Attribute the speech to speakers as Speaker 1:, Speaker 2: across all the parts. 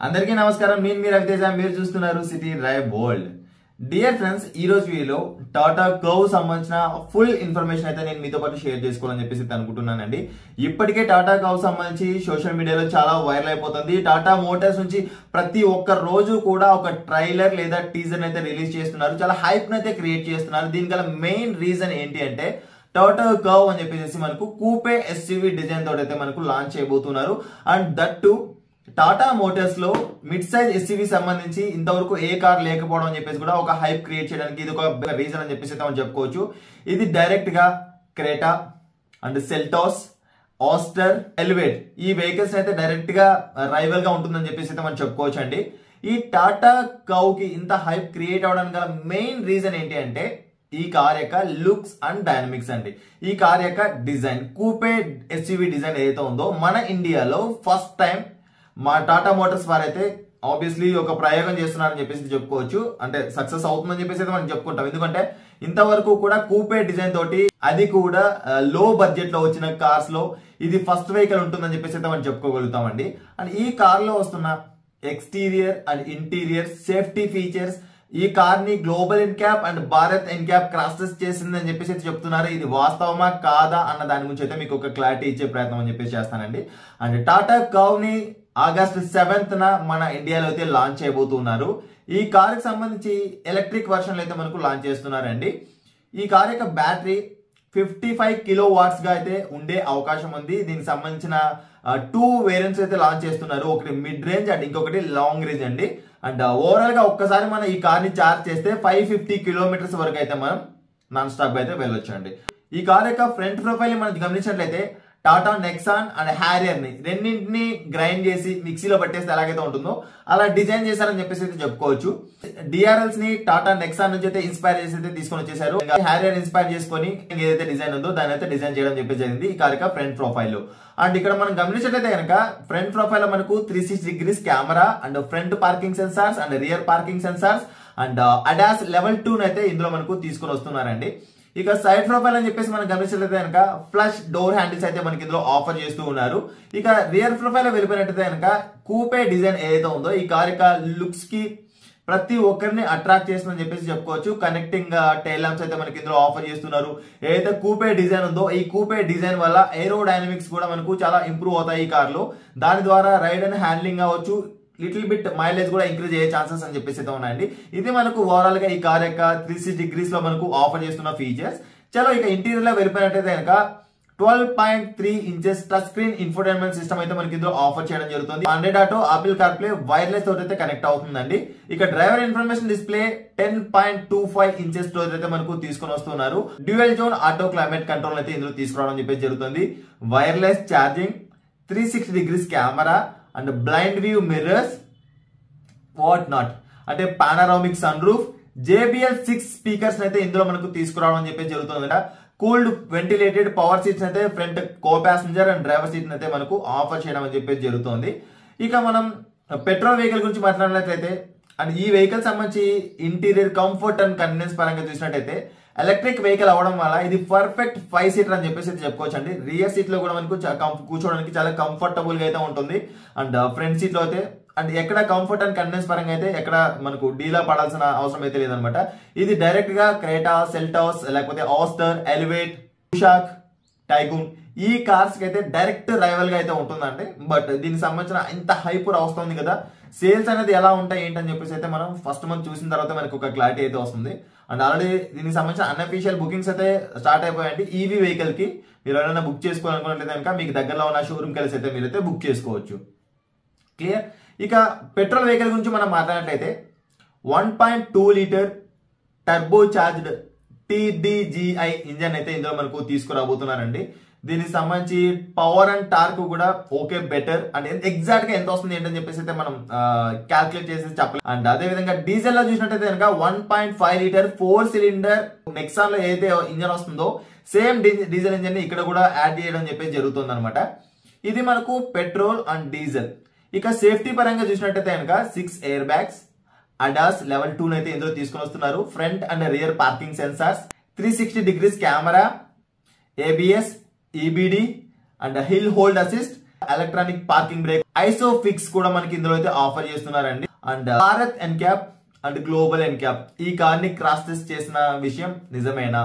Speaker 1: అందరికీ నమస్కారం. నేను మీ రవితేజ. మీరు చూస్తున్నారు city drive world. Dear friends, ఈ రోజు వీడియోలో టాటా కర్వ్ సంబంధించిన ఫుల్ ఇన్ఫర్మేషన్ అయితే నేను మీతో పాటు షేర్ చేసుకోవాలని చెప్పేసి అనుకుంటున్నానండి. ఇప్పటికే టాటా కర్వ్ సంబంధించి సోషల్ మీడియాలో చాలా వైరల్ అయిపోతుంది. టాటా మోటార్స్ నుంచి ప్రతి ఒక్క రోజు కూడా ఒక ట్రైలర్ లేదా టీజర్ అయితే రిలీజ్ చేస్తున్నారు. చాలా హైప్ అయితే క్రియేట్ చేస్తున్నారు. దీనికల మెయిన్ రీజన్ ఏంటి అంటే టాటా కర్వ్ అని చెప్పేసి మనకు కూపే ఎస్యూవీ డిజైన్ తోటి అయితే మనకు లాంచ్ చేయబోతున్నారు. And that to Tata Motors లో మిడ్ సైజ్ ఎస్యూవీ సంబంధించి ఇంతవరకు ఏ కార్ లేకపోవడం అని చెప్పేసి కూడా ఒక హైప్ క్రియేట్ చేయడానికి ఇది ఒక రీజన్ అని చెప్పేసి మనం చెప్పుకోవచ్చు. ఇది డైరెక్ట్ గా Creta and Seltos, Aster, elevate ఈ వెహికల్స్ అయితే డైరెక్ట్ గా రైవల్ గా ఉంటుందని చెప్పేసి అయితే మనం చెప్పుకోవచ్చు అండి. ఈ టాటా కర్వ్ కి ఇంత హైప్ క్రియేట్ అవడానికి గల మెయిన్ రీజన్ ఏంటి అంటే ఈ కార్ యొక్క లుక్స్ అండ్ డైనమిక్స్ అండి. ఈ కార్ యొక్క డిజైన్, కూపే ఎస్యూవీ డిజైన్ ఏదైతే ఉందో మన ఇండియాలో ఫస్ట్ టైం మా టాటా మోటార్స్ వారైతే ఆబ్వియస్లీ ఒక ప్రయోగం చేస్తున్నారని చెప్పేసి చెప్పుకోవచ్చు. అంటే సక్సెస్ అవుతుందని చెప్పేసి అయితే మనం చెప్పుకుంటాం. ఎందుకంటే ఇంతవరకు కూడా కూపే డిజైన్ తోటి, అది కూడా లో బడ్జెట్ లో వచ్చిన కార్స్ లో ఇది ఫస్ట్ వెహికల్ ఉంటుందని చెప్పేసి అయితే మనం చెప్పుకోగలుగుతామండి. అండ్ ఈ కార్ లో వస్తున్న exterior and interior safety features ఈ కార్ ని global NCAP and Bharat NCAP cross test చేసిందని చెప్పేసి అయితే చెప్తున్నారు. ఇది వాస్తవమా కాదా అన్న దాని గురించి అయితే మీకు ఒక క్లారిటీ ఇచ్చే ప్రయత్నం అని చెప్పేసి చేస్తానండి. అండ్ టాటా కర్వ్ ని ఆగస్టు 7th మన ఇండియాలో అయితే లాంచ్ చేయబోతున్నారు. ఈ కార్ కి సంబంధించి ఎలక్ట్రిక్ వర్షన్ అయితే మనకు లాంచ్ చేస్తున్నారండి. ఈ కార్ యొక్క బ్యాటరీ 55 కిలో వాట్స్ గా అయితే ఉండే అవకాశం ఉంది. దీనికి సంబంధించిన 2 వేరియంట్స్ అయితే లాంచ్ చేస్తున్నారు. ఒకటి మిడ్ రేంజ్ అండ్ ఇంకొకటి లాంగ్ రేంజ్ అండి. అండ్ ఓవరాల్ గా ఒక్కసారి మనం ఈ కార్ ని చార్జ్ చేస్తే 550 కిలోమీటర్స్ వరకు అయితే మనం నాన్ స్టాప్ అయితే వెళ్ళొచ్చు అండి. ఈ కార్ యొక్క ఫ్రంట్ ప్రొఫైల్ మనం గమనించినట్లయితే టాటా నెక్సాన్ అండ్ హ్యారియర్ ని రెండింటిని గ్రైండ్ చేసి మిక్సీలో పట్టేస్తే ఎలాగైతే ఉంటుందో అలా డిజైన్ చేశారని చెప్పేసి అయితే చెప్పుకోవచ్చు. డిఆర్ఎల్స్ ని టాటా నెక్సాన్ నుంచి అయితే ఇన్స్పైర్ చేసి అయితే తీసుకొని వచ్చేసారు. హ్యారియర్ ఇన్స్పైర్ చేసుకొని ఏదైతే డిజైన్ ఉందో దాని అయితే డిజైన్ చేయడం చెప్పేసి జరిగింది ఈ కార్ యొక్క ఫ్రంట్ ప్రొఫైల్ లో. అండ్ ఇక్కడ మనం గమనించినట్లయితే కనుక ఫ్రంట్ ప్రొఫైల్ లో మనకు 360 degrees camera and front parking sensors and rear parking sensors and ADAS level 2 అయితే ఇందులో మనకు తీసుకొని వస్తున్నారండి. ఇక సైడ్ ప్రొఫైల్ అని చెప్పేసి మనం గమనించినట్లయితే కనుక ఫ్లష్ డోర్ హ్యాండిల్స్ అయితే మనకి ఇందులో ఆఫర్ చేస్తూ ఉన్నారు. ఇక రియర్ ప్రొఫైల్ లో వెళ్ళిపోయినట్టయితే కనుక కూపే డిజైన్ ఏదైతే ఉందో ఈ కార్ యొక్క లుక్స్ కి ప్రతి ఒక్కరిని అట్రాక్ట్ చేస్తుందని చెప్పేసి చెప్పుకోవచ్చు. కనెక్టింగ్ టైల్ ల్యాంప్స్ అయితే మనకి ఇందులో ఆఫర్ చేస్తున్నారు. ఏదైతే కూపే డిజైన్ ఉందో ఈ కూపే డిజైన్ వల్ల ఏరో డైనమిక్స్ కూడా మనకు చాలా ఇంప్రూవ్ అవుతాయి ఈ కార్ లో. దాని ద్వారా రైడ్ అండ్ హ్యాండ్లింగ్ అవ్వచ్చు, లిటిల్ బిట్ మైలేజ్ కూడా ఇంక్రీజ్ అయ్యే ఛాన్సెస్ అని చెప్పేసి అయితే ఉన్నాయండి. ఇది మనకు ఓవరాల్ గా ఈ కార్ యొక్క 360 degrees లో మనకు ఆఫర్ చేస్తున్న ఫీచర్స్. చలో ఇక ఇంటీరియర్ లో వెళ్ళిపోయినట్టయితే కనుక 12.3 inches touch screen infotainment system అయితే మనకి ఇందులో ఆఫర్ చేయడం జరుగుతుంది. Android auto, Apple CarPlay, wireless తోటి అయితే కనెక్ట్ అవుతుందండి. ఇక driver information display 10.25 inches storage అయితే మనకు తీసుకొని వస్తున్నారు. Dual zone auto climate control అయితే ఇందులో తీసుకురావడం చెప్పేసి జరుగుతుంది. Wireless charging, 360 degrees camera and blind view mirrors, what not అంటే panoramic sunroof, JBL 6 speakers అయితే ఇందులో మనకు తీసుకురావడం చెప్పేసి జరుగుతుంది. కూల్డ్ వెంటిలేటెడ్ పవర్ సీట్స్ అయితే front co passenger and driver seat అయితే మనకు ఆఫర్ చేయడం అని చెప్పేసి జరుగుతుంది. ఇక మనం పెట్రోల్ వెహికల్ గురించి మాట్లాడినట్లయితే అండ్ ఈ వెహికల్ సంబంధించి ఇంటీరియర్ కంఫర్ట్ అండ్ కన్వీనియన్స్ పరంగా చూసినట్టయితే ఎలక్ట్రిక్ వెహికల్ అవడం వల్ల ఇది పర్ఫెక్ట్ 5 సీటర్ అని చెప్పేసి అయితే చెప్పుకోవచ్చు అండి. రియర్ సీట్ లో కూడా మనకు కూర్చోవడానికి చాలా కంఫర్టబుల్ గా అయితే ఉంటుంది. అండ్ ఫ్రంట్ సీట్ లో అయితే అండ్ ఎక్కడ కంఫర్ట్ అండ్ కన్వీనియన్స్ పరంగా అయితే ఎక్కడ మనకు డీలా పడాల్సిన అవసరం అయితే లేదనమాట. ఇది డైరెక్ట్ గా క్రేటా, సెల్టాస్, లేకపోతే ఆస్టర్, ఎలివేట్, కుషాక్, టైగూన్ ఈ కార్స్ కి అయితే డైరెక్ట్ రైవల్ గా అయితే ఉంటుందండి. బట్ దీనికి సంబంధించిన ఇంత హైప్ వస్తుంది కదా, సేల్స్ అనేది ఎలా ఉంటాయి ఏంటని చెప్పేసి అయితే మనం ఫస్ట్ మంత్ చూసిన తర్వాత మనకు ఒక క్లారిటీ అయితే వస్తుంది. అండ్ ఆల్రెడీ దీనికి సంబంధించిన అన్అఫీషియల్ బుకింగ్స్ అయితే స్టార్ట్ అయిపోయాయండి. ఈవీ వెహికల్ కి మీరు ఎవరైనా బుక్ చేసుకోవాలనుకున్నట్లయితే కనుక మీకు దగ్గరలో ఉన్న షోరూమ్ కలిసి అయితే మీరైతే బుక్ చేసుకోవచ్చు. క్లియర్. ఇక పెట్రోల్ వెహికల్ గురించి మనం మాట్లాడినట్లయితే 1.2 litre turbo charged TDGI engine అయితే ఇందులో మనకు తీసుకురాబోతున్నారండి. దీనికి సంబంధించి పవర్ అండ్ టార్క్ కూడా ఓకే బెటర్ అండ్ ఎగ్జాక్ట్ గా ఎంత వస్తుంది ఏంటని చెప్పేసి అయితే మనం క్యాల్కులేట్ చేసి చెప్పాలి. అండ్ అదే విధంగా డీజిల్ లో చూసినట్టయితే కనుక 1.5 లీటర్ 4 సిలిండర్ నెక్సాన్ లో ఏదైతే ఇంజన్ వస్తుందో సేమ్ డీజిల్ ఇంజన్ ని ఇక్కడ కూడా యాడ్ చేయడం చెప్పేసి జరుగుతుంది అనమాట. ఇది మనకు పెట్రోల్ అండ్ డీజిల్. ఇక సేఫ్టీ పరంగా చూసినట్టయితే కనుక 6 ఎయిర్ బ్యాగ్స్, అడాస్ లెవెల్ 2 అయితే ఇందులో తీసుకొని వస్తున్నారు. Front and rear parking sensors, 360 degrees camera, ABS, EBD and hill hold assist, electronic parking break, Isofix కూడా మనకి ఇందులో అయితే ఆఫర్ చేస్తున్నారండి. And Bharat NCAP and global NCAP ఈ కార్ ని క్రాస్ టెస్ట్ చేసిన విషయం నిజమేనా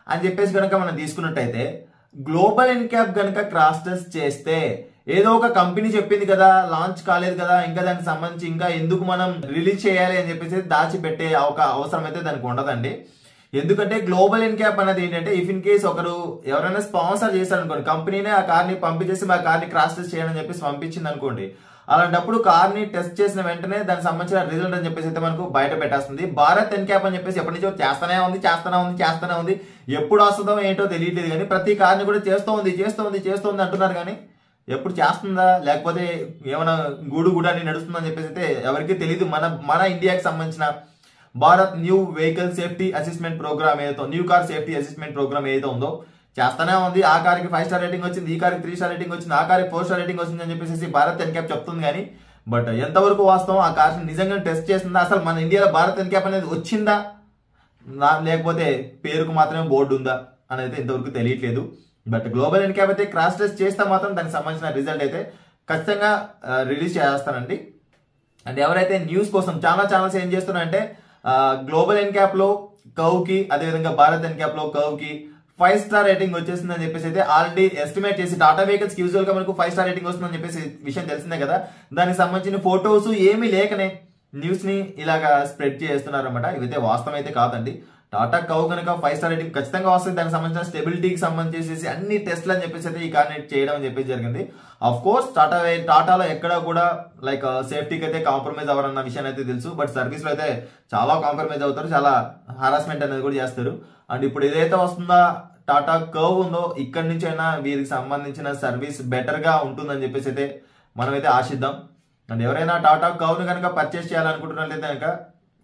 Speaker 1: అని చెప్పేసి కనుక మనం తీసుకున్నట్టయితే, గ్లోబల్ ఎన్క్యాప్ కనుక క్రాస్ టెస్ట్ చేస్తే ఏదో ఒక కంపెనీ చెప్పింది కదా, లాంచ్ కాలేదు కదా, ఇంకా దానికి సంబంధించి ఇంకా ఎందుకు మనం రిలీజ్ చేయాలి అని చెప్పేసి దాచిపెట్టే ఒక అవసరం అయితే దానికి ఉండదండి. ఎందుకంటే గ్లోబల్ ఎన్క్యాప్ అనేది ఏంటంటే, ఇఫ్ ఇన్ కేస్ ఒకరు ఎవరైనా స్పాన్సర్ చేశారు అనుకోండి, కంపెనీనే ఆ కార్ని పంపించేసి మా కార్ని క్రాస్ టెస్ట్ చేయని చెప్పేసి పంపించింది అనుకోండి, అలాంటప్పుడు కార్ని టెస్ట్ చేసిన వెంటనే దానికి సంబంధించిన రిజల్ట్ అని చెప్పేసి అయితే మనకు బయట పెట్టేస్తుంది. భారత్ ఎన్క్యాప్ అని చెప్పేసి ఎప్పటి నుంచో చేస్తూనే ఉంది. ఎప్పుడు వస్తుందో ఏంటో తెలియట్లేదు, కానీ ప్రతి కార్ని కూడా చేస్తోంది అంటున్నారు, కానీ ఎప్పుడు చేస్తుందా లేకపోతే ఏమైనా గూడు అని నడుస్తుందని చెప్పేసి అయితే ఎవరికి తెలియదు. మన ఇండియాకి సంబంధించిన Bharat new vehicle safety assessment programme ఏదైతే, new car safety assessment programme ఏదైతే ఉందో చేస్తానే ఉంది. ఆ కార్కి 5 స్టార్ రేటింగ్ వచ్చింది, ఈ కార్కి 3 స్టార్ రేటింగ్ వచ్చింది, ఆ కార్కి 4 స్టార్ రేటింగ్ వచ్చింది అని చెప్పేసి భారత్ ఎన్క్యాప్ చెప్తుంది. కానీ బట్ ఎంతవరకు వాస్తవం, ఆ కార్ని నిజంగా టెస్ట్ చేస్తుందా, అసలు మన ఇండియాలో భారత్ ఎన్క్యాప్ అనేది వచ్చిందా లేకపోతే పేరుకు మాత్రమే బోర్డు ఉందా అనేది ఇంతవరకు తెలియట్లేదు. బట్ గ్లోబల్ ఎన్క్యాప్ అయితే క్రాస్ టెస్ట్ చేస్తే మాత్రం దానికి సంబంధించిన రిజల్ట్ అయితే ఖచ్చితంగా రిలీజ్ చేస్తానండి. అండ్ ఎవరైతే న్యూస్ కోసం చాలా ఛానల్స్ ఏం చేస్తున్నారంటే, గ్లోబల్ ఎన్క్యాప్ లో కర్వ్ కి, అదేవిధంగా భారత్ ఎన్క్యాప్ లో కర్వ్ కి 5 స్టార్ రేటింగ్ వచ్చేసింది అని చెప్పేసి అయితే ఆల్రెడీ ఎస్టిమేట్ చేసి, టాటా వెహికల్స్ యూజువల్ గా మనకు 5 స్టార్ రేటింగ్ వస్తుందని చెప్పేసి విషయం తెలిసిందే కదా, దానికి సంబంధించిన ఫొటోస్ ఏమీ లేకనే న్యూస్ ని ఇలాగా స్ప్రెడ్ చేస్తున్నారు అనమాట. ఇవైతే వాస్తవం అయితే కాదండి. టాటా కవ్ కనుక 5 స్టార్ రేటింగ్ ఖచ్చితంగా వస్తుంది. దానికి సంబంధించిన స్టెబిలిటీకి సంబంధించి అన్ని టెస్ట్లు అని చెప్పేసి అయితే ఈ కార్ని చేయడం అని చెప్పేసి జరిగింది. అఫ్ కోర్స్ టాటాలో ఎక్కడ కూడా లైక్ సేఫ్టీకి అయితే కాంప్రమైజ్ అవ్వరన్న విషయాన్ని అయితే తెలుసు, బట్ సర్వీస్ లో అయితే చాలా కాంప్రమైజ్ అవుతారు, చాలా హారాస్మెంట్ అనేది కూడా చేస్తారు. అండ్ ఇప్పుడు ఏదైతే వస్తుందో టాటా కర్వ్ ఉందో, ఇక్కడి నుంచి అయినా వీరికి సంబంధించిన సర్వీస్ బెటర్ గా ఉంటుందని చెప్పేసి అయితే మనమైతే ఆశిద్దాం. అండ్ ఎవరైనా టాటా కర్వ్ ని కనుక పర్చేస్ చేయాలనుకుంటున్నట్లయితే కనుక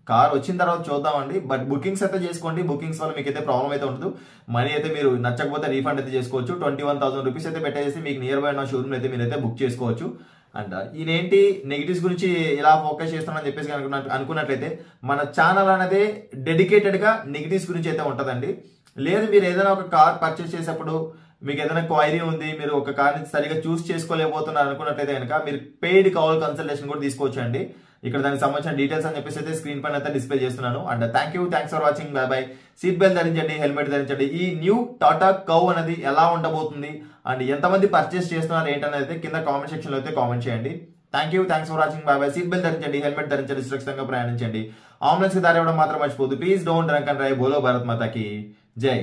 Speaker 1: కార్ వచ్చిన తర్వాత చూద్దామండి. బట్ బుకింగ్స్ అయితే చేసుకోండి, బుకింగ్స్ వల్ల మీకు అయితే ప్రాబ్లం అయితే ఉండదు. మనీ అయితే మీరు నచ్చకపోతే రీఫండ్ అయితే చేసుకోవచ్చు. 21,000 రూపీస్ అయితే పెట్టేసి మీకు నియర్ బై ఉన్న షోరూమ్ అయితే మీరైతే బుక్ చేసుకోవచ్చు. అండ్ ఈయనేంటి నెగిటివ్స్ గురించి ఇలా ఫోకస్ చేస్తామని చెప్పేసి అనుకున్నట్లయితే, మన ఛానల్ అనేది డెడికేటెడ్ గా నెగిటివ్స్ గురించి అయితే ఉంటుందండి. లేదు మీరు ఏదైనా ఒక కార్ పర్చేస్ చేసేప్పుడు మీకు ఏదైనా క్వైరీ ఉంది, మీరు ఒక కార్ని సరిగా చూస్ చేసుకోలేకపోతున్నారు అనుకున్నట్లయితే కనుక మీరు పెయిడ్ కాల్ కన్సల్టేషన్ కూడా తీసుకోవచ్చు అండి. ఇక్కడ దానికి సంబంధించిన డీటెయిల్స్ అని చెప్పేసి అయితే స్క్రీన్ పైన అయితే డిస్ప్లే చేస్తున్నాను. And thanks for watching, bye bye. Seat belt ధరించండి, హెల్మెట్ ధరించండి. ఈ న్యూ టాటా కవ్ అనేది ఎలా ఉండబోతుంది అండ్ ఎంతమంది పర్చేస్ చేస్తున్నారు ఏంటనేది కింద కామెంట్ సెక్షన్ లో అయితే కామెంట్ చేయండి. Thanks for watching, bye bye. Seat belt ధరించండి, హెల్మెట్ ధరించండి, సురక్షితంగా ప్రయాణించండి. ఆంబులెన్స్ కి దారి ఇవ్వడం మాత్రం మర్చిపోదు. Please don't drunk and drive. బోలో భారత్ మాతాకి జై.